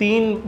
3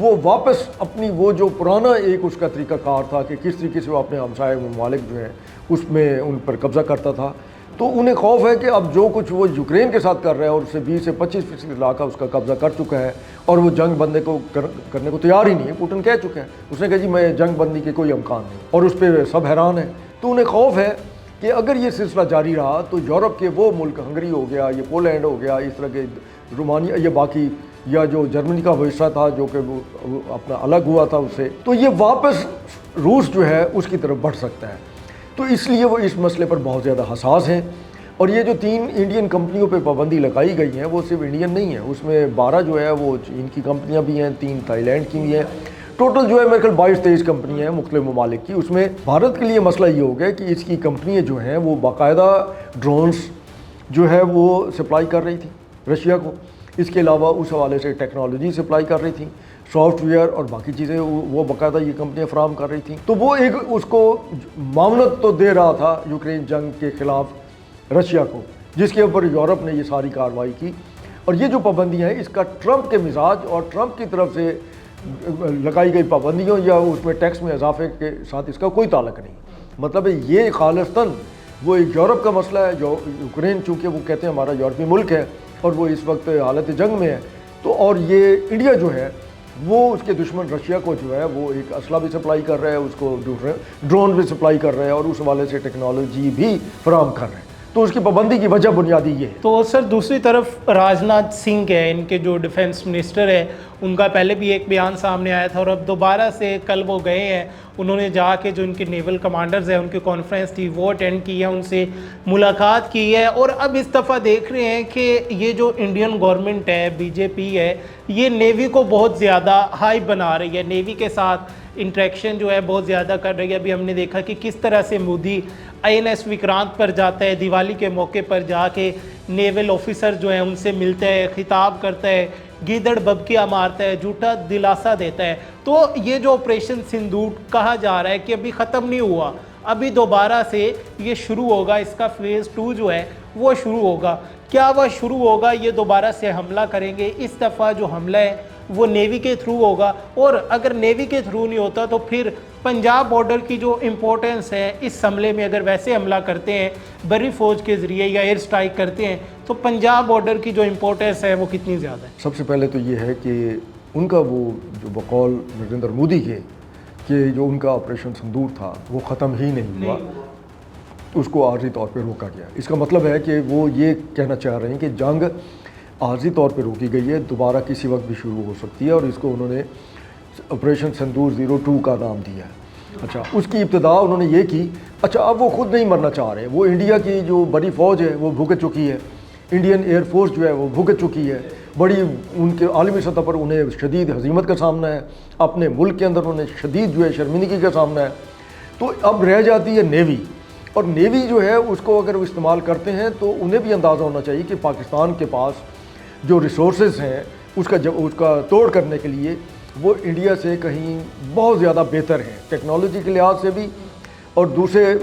وہ واپس اپنی وہ جو پرانا ایک اس کا طریقہ کار تھا کہ کس طریقے سے وہ اپنے ہمسائے ممالک جو ہیں اس میں ان پر قبضہ کرتا تھا، تو انہیں خوف ہے کہ اب جو کچھ وہ یوکرین کے ساتھ کر رہا ہے اور اس سے 20 سے 25% علاقہ اس کا قبضہ کر چکا ہے اور وہ جنگ بندے کو کرنے کو تیار ہی نہیں ہے۔ پوٹن کہہ چکا ہے، اس نے کہا جی میں جنگ بندی کے کوئی امکان نہیں، اور اس پہ سب حیران ہیں۔ تو انہیں خوف ہے کہ اگر یہ سلسلہ جاری رہا تو یورپ کے وہ ملک، ہنگری ہو گیا، یہ پولینڈ ہو گیا، اس طرح کے رومانیہ، یہ باقی یا جو جرمنی کا وہ حصہ تھا جو کہ وہ اپنا الگ ہوا تھا اس سے، تو یہ واپس روس جو ہے اس کی طرف بڑھ سکتا ہے۔ تو اس لیے وہ اس مسئلے پر بہت زیادہ حساس ہیں۔ اور یہ جو 3 انڈین کمپنیوں پہ پابندی لگائی گئی ہیں وہ صرف انڈین نہیں ہے، اس میں 12 جو ہے وہ چین کی کمپنیاں بھی ہیں، 3 تھائی لینڈ کی بھی ہیں، ٹوٹل جو ہے میرے خیال 22-23 کمپنیاں ہیں مختلف ممالک کی۔ اس میں بھارت کے لیے مسئلہ یہ ہو گیا کہ اس کی کمپنیاں جو ہیں وہ باقاعدہ ڈرونز جو ہے وہ سپلائی کر رہی تھی رشیا کو، اس کے علاوہ اس حوالے سے ٹیکنالوجی سپلائی کر رہی تھی، سافٹ ویئر اور باقی چیزیں وہ باقاعدہ یہ کمپنیاں فراہم کر رہی تھیں۔ تو وہ ایک اس کو معاونت تو دے رہا تھا یوکرین جنگ کے خلاف رشیا کو، جس کے اوپر یورپ نے یہ ساری کارروائی کی۔ اور یہ جو پابندیاں ہیں اس کا ٹرمپ کے مزاج اور ٹرمپ کی طرف سے لگائی گئی پابندیوں یا اس میں ٹیکس میں اضافے کے ساتھ اس کا کوئی تعلق نہیں۔ مطلب ہے یہ خالصتاً وہ ایک یورپ کا مسئلہ ہے، جو یوکرین چونکہ وہ کہتے ہیں ہمارا یورپی ملک ہے اور وہ اس وقت حالت جنگ میں ہے، تو اور یہ انڈیا جو ہے وہ اس کے دشمن رشیا کو جو ہے وہ ایک اسلحہ بھی سپلائی کر رہا ہے، اس کو ڈرون بھی سپلائی کر رہا ہے اور اس حوالے سے ٹیکنالوجی بھی فراہم کر رہا ہے۔ تو اس کی پابندی کی وجہ بنیادی یہ ہے۔ تو سر دوسری طرف راجناتھ سنگھ ہے، ان کے جو ڈیفنس منسٹر ہے، ان کا پہلے بھی ایک بیان سامنے آیا تھا اور اب دوبارہ سے کل وہ گئے ہیں، انہوں نے جا کے جو ان کے نیول کمانڈرز ہیں ان کی کانفرنس تھی وہ اٹینڈ کی ہے، ان سے ملاقات کی ہے، اور اب اس دفعہ دیکھ رہے ہیں کہ یہ جو انڈین گورنمنٹ ہے، بی جے پی ہے، یہ نیوی کو بہت زیادہ ہائی بنا رہی ہے، نیوی کے ساتھ انٹریکشن جو ہے بہت زیادہ کر رہی ہے۔ ابھی ہم نے دیکھا کہ کس طرح سے مودی INS وکرانت پر جاتا ہے، دیوالی کے موقع پر جا کے نیول آفیسر جو ہیں ان سے ملتا ہے، خطاب کرتا ہے، گیدڑ ببکیاں مارتا ہے، جھوٹا دلاسا دیتا ہے۔ تو یہ جو آپریشن سندور کہا جا رہا ہے کہ ابھی ختم نہیں ہوا، ابھی دوبارہ سے یہ شروع ہوگا، اس کا فیز 2 جو ہے وہ شروع ہوگا۔ کیا وہ شروع ہوگا، یہ دوبارہ سے حملہ کریں گے؟ اس دفعہ جو حملہ ہے وہ نیوی کے تھرو ہوگا، اور اگر نیوی کے تھرو نہیں ہوتا تو پھر پنجاب بارڈر کی جو امپورٹنس ہے اس حملے میں، اگر ویسے حملہ کرتے ہیں بری فوج کے ذریعے یا ایئر سٹرائک کرتے ہیں تو پنجاب بارڈر کی جو امپورٹنس ہے وہ کتنی زیادہ ہے؟ سب سے پہلے تو یہ ہے کہ ان کا وہ جو بقول نریندر مودی کے کہ جو ان کا آپریشن سندور تھا وہ ختم ہی نہیں ہوا، اس کو عارضی طور پہ روکا گیا۔ اس کا مطلب ہے کہ وہ یہ کہنا چاہ رہے ہیں کہ جنگ عارضی طور پہ روکی گئی ہے، دوبارہ کسی وقت بھی شروع ہو سکتی ہے، اور اس کو انہوں نے آپریشن سندور 02 کا نام دیا ہے۔ اچھا، اس کی ابتدا انہوں نے یہ کی۔ اچھا، اب وہ خود نہیں مرنا چاہ رہے، وہ انڈیا کی جو بڑی فوج ہے وہ بھگت چکی ہے، انڈین ایئر فورس جو ہے وہ بھگت چکی ہے، بڑی ان کے عالمی سطح پر انہیں شدید ہزیمت کا سامنا ہے، اپنے ملک کے اندر انہیں شدید جو ہے شرمندگی کا سامنا ہے۔ تو اب رہ جاتی ہے نیوی، اور نیوی جو ہے اس کو اگر وہ استعمال کرتے ہیں تو انہیں بھی اندازہ ہونا چاہیے کہ پاکستان کے پاس جو ریسورسز ہیں اس کا توڑ کرنے کے لیے وہ انڈیا سے کہیں بہت زیادہ بہتر ہیں، ٹیکنالوجی کے لحاظ سے بھی اور دوسرے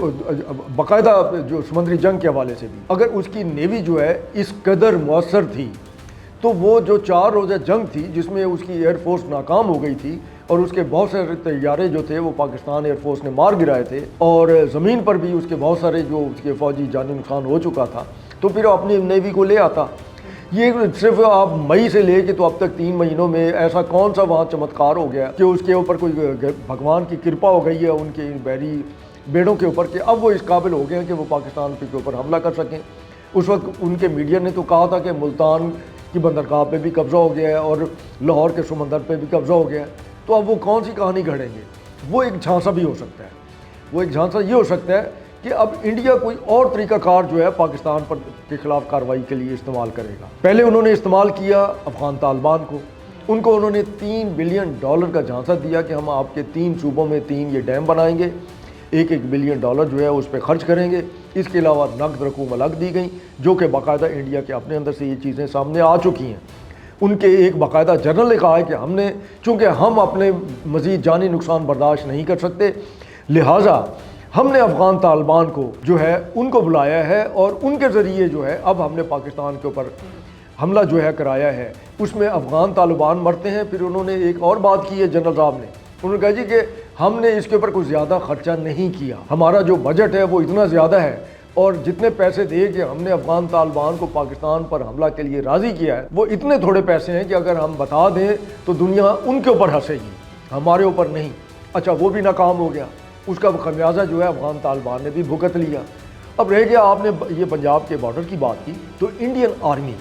باقاعدہ جو سمندری جنگ کے حوالے سے بھی۔ اگر اس کی نیوی جو ہے اس قدر مؤثر تھی تو وہ جو 4 روزہ جنگ تھی جس میں اس کی ایئر فورس ناکام ہو گئی تھی اور اس کے بہت سارے طیارے جو تھے وہ پاکستان ایئر فورس نے مار گرائے تھے، اور زمین پر بھی اس کے بہت سارے جو اس کے فوجی جانی نقصان ہو چکا تھا، تو پھر اپنی نیوی کو لے آتا۔ یہ صرف آپ مئی سے لے کے تو اب تک 3 مہینوں میں ایسا کون سا وہاں چمتکار ہو گیا کہ اس کے اوپر کوئی بھگوان کی کرپا ہو گئی ہے ان کے بحری بیڑوں کے اوپر کہ اب وہ اس قابل ہو گئے ہیں کہ وہ پاکستان کے اوپر حملہ کر سکیں۔ اس وقت ان کے میڈیا نے تو کہا تھا کہ ملتان کی بندرگاہ پہ بھی قبضہ ہو گیا ہے اور لاہور کے سمندر پہ بھی قبضہ ہو گیا ہے، تو اب وہ کون سی کہانی گھڑیں گے؟ وہ ایک جھانسا بھی ہو سکتا ہے، وہ ایک جھانسا یہ ہو سکتا ہے کہ اب انڈیا کوئی اور طریقہ کار جو ہے پاکستان پر کے خلاف کارروائی کے لیے استعمال کرے گا۔ پہلے انہوں نے استعمال کیا افغان طالبان کو، ان کو انہوں نے $3 بلین کا جھانسا دیا کہ ہم آپ کے 3 صوبوں میں 3 یہ ڈیم بنائیں گے، $1 بلین جو ہے اس پہ خرچ کریں گے۔ اس کے علاوہ نقد رقوم الگ دی گئی جو کہ باقاعدہ انڈیا کے اپنے اندر سے یہ چیزیں سامنے آ چکی ہیں۔ ان کے ایک باقاعدہ جنرل نے کہا ہے کہ ہم نے چونکہ ہم اپنے مزید جانی نقصان برداشت نہیں کر سکتے، لہٰذا ہم نے افغان طالبان کو جو ہے ان کو بلایا ہے اور ان کے ذریعے جو ہے اب ہم نے پاکستان کے اوپر حملہ جو ہے کرایا ہے اس میں افغان طالبان مرتے ہیں. پھر انہوں نے ایک اور بات کی ہے جنرل صاحب نے, انہوں نے کہا جی کہ ہم نے اس کے اوپر کوئی زیادہ خرچہ نہیں کیا, ہمارا جو بجٹ ہے وہ اتنا زیادہ ہے اور جتنے پیسے دے کے ہم نے افغان طالبان کو پاکستان پر حملہ کے لیے راضی کیا ہے وہ اتنے تھوڑے پیسے ہیں کہ اگر ہم بتا دیں تو دنیا ان کے اوپر ہنسے گی, ہمارے اوپر نہیں. اچھا وہ بھی ناکام ہو گیا, اس کا خمیازہ جو ہے افغان طالبان نے بھی بھگت لیا. اب رہ گیا آپ نے یہ پنجاب کے بارڈر کی بات کی, تو انڈین آرمی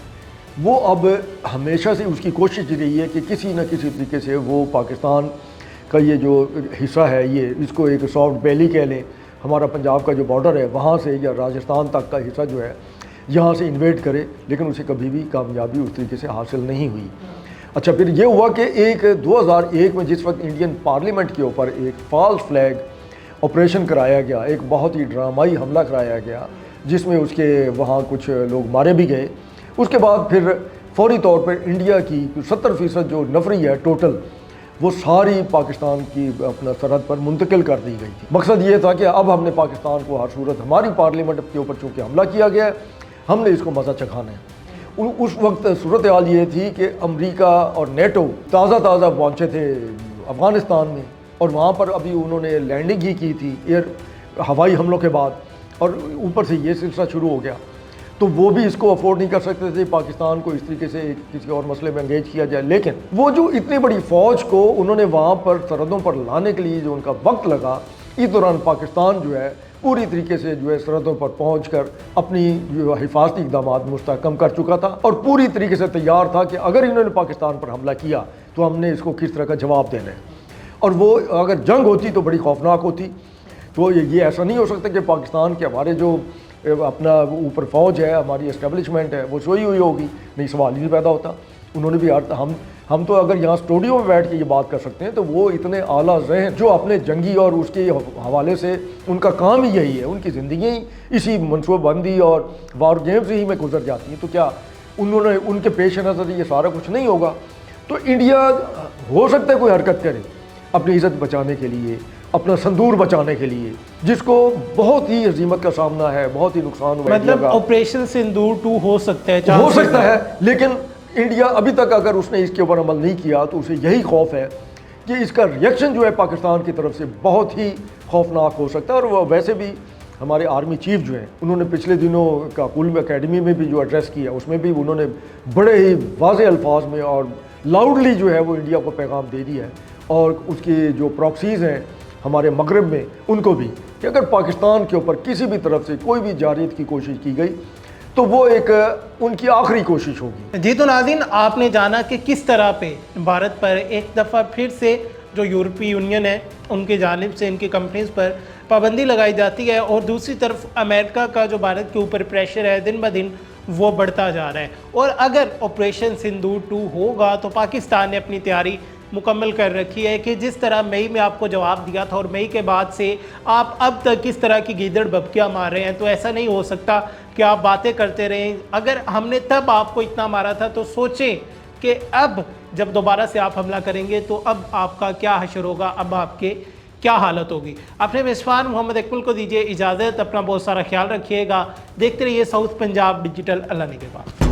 وہ اب ہمیشہ سے اس کی کوشش رہی ہے کہ کسی نہ کسی طریقے سے وہ پاکستان کا یہ جو حصہ ہے, یہ اس کو ایک سافٹ بیلی کہہ لیں, ہمارا پنجاب کا جو بارڈر ہے وہاں سے یا راجستھان تک کا حصہ جو ہے یہاں سے انویٹ کرے, لیکن اسے کبھی بھی کامیابی اس طریقے سے حاصل نہیں ہوئی. اچھا پھر یہ ہوا کہ 2001 میں جس وقت انڈین پارلیمنٹ کے اوپر ایک فالس فلیگ آپریشن کرایا گیا, ایک بہت ہی ڈرامائی حملہ کرایا گیا جس میں اس کے وہاں کچھ لوگ مارے بھی گئے. اس کے بعد پھر فوری طور پر انڈیا کی 70% جو نفری ہے ٹوٹل وہ ساری پاکستان کی اپنا سرحد پر منتقل کر دی گئی تھی. مقصد یہ تھا کہ اب ہم نے پاکستان کو ہر صورت ہماری پارلیمنٹ کے اوپر چونکہ حملہ کیا گیا ہے ہم نے اس کو مزہ چکھانا ہے. اس وقت صورتحال یہ تھی کہ امریکہ اور نیٹو تازہ پہنچے تھے افغانستان میں اور وہاں پر ابھی انہوں نے لینڈنگ ہی کی تھی ہوائی حملوں کے بعد, اور اوپر سے یہ سلسلہ شروع ہو گیا. تو وہ بھی اس کو افورڈ نہیں کر سکتے تھے پاکستان کو اس طریقے سے کسی اور مسئلے میں انگیج کیا جائے. لیکن وہ جو اتنی بڑی فوج کو انہوں نے وہاں پر سرحدوں پر لانے کے لیے جو ان کا وقت لگا, اس دوران پاکستان جو ہے پوری طریقے سے جو ہے سرحدوں پر پہنچ کر اپنی جو حفاظتی اقدامات مستحکم کر چکا تھا اور پوری طریقے سے تیار تھا کہ اگر انہوں نے پاکستان پر حملہ کیا تو ہم نے اس کو کس طرح کا جواب دینا ہے. اور وہ اگر جنگ ہوتی تو بڑی خوفناک ہوتی. تو یہ ایسا نہیں ہو سکتا کہ پاکستان کے ہمارے جو اپنا اوپر فوج ہے, ہماری اسٹیبلشمنٹ ہے, وہ سوئی ہوئی ہوگی, نہیں, سوال ہی نہیں پیدا ہوتا. انہوں نے بھی ہم تو اگر یہاں اسٹوڈیو میں بیٹھ کے یہ بات کر سکتے ہیں تو وہ اتنے اعلیٰ ذہن جو اپنے جنگی اور اس کے حوالے سے ان کا کام ہی یہی ہے, ان کی زندگی ہی اسی منصوبہ بندی اور وار گیمز ہی میں گزر جاتی ہیں, تو کیا انہوں نے ان کے پیش نظر یہ سارا کچھ نہیں ہوگا. تو انڈیا ہو سکتا ہے کوئی حرکت کرے اپنی عزت بچانے کے لیے, اپنا سندور بچانے کے لیے, جس کو بہت ہی ہزیمت کا سامنا ہے, بہت ہی نقصان ہوا. مطلب آپریشن سندور 2 ہو سکتا ہے, لیکن انڈیا ابھی تک اگر اس نے اس کے اوپر عمل نہیں کیا تو اسے یہی خوف ہے کہ اس کا ریئیکشن جو ہے پاکستان کی طرف سے بہت ہی خوفناک ہو سکتا ہے. اور وہ ویسے بھی ہمارے آرمی چیف جو ہیں انہوں نے پچھلے دنوں کاکول اکیڈمی میں بھی جو ایڈریس کیا اس میں بھی انہوں نے بڑے ہی واضح الفاظ میں اور لاؤڈلی جو ہے وہ انڈیا کو پیغام دے دیا ہے, اور اس کی جو پراکسیز ہیں ہمارے مغرب میں ان کو بھی, کہ اگر پاکستان کے اوپر کسی بھی طرف سے کوئی بھی جارحیت کی کوشش کی گئی تو وہ ایک ان کی آخری کوشش ہوگی. جی تو ناظرین, آپ نے جانا کہ کس طرح پہ بھارت پر ایک دفعہ پھر سے جو یورپی یونین ہے ان کی جانب سے ان کی کمپنیز پر پابندی لگائی جاتی ہے, اور دوسری طرف امریکہ کا جو بھارت کے اوپر پریشر ہے دن بہ دن وہ بڑھتا جا رہا ہے. اور اگر آپریشن سندور 2 ہوگا تو پاکستان نے اپنی تیاری مکمل کر رکھی ہے کہ جس طرح مئی میں آپ کو جواب دیا تھا اور مئی کے بعد سے آپ اب تک کس طرح کی گیدڑ ببکیاں مار رہے ہیں, تو ایسا نہیں ہو سکتا کہ آپ باتیں کرتے رہیں. اگر ہم نے تب آپ کو اتنا مارا تھا تو سوچیں کہ اب جب دوبارہ سے آپ حملہ کریں گے تو اب آپ کا کیا حشر ہوگا, اب آپ کے کیا حالت ہوگی. اپنے میزبان محمد اقبال کو دیجیے اجازت, اپنا بہت سارا خیال رکھیے گا. دیکھتے رہیے ساؤتھ پنجاب ڈیجیٹل. اللہ نگہبان.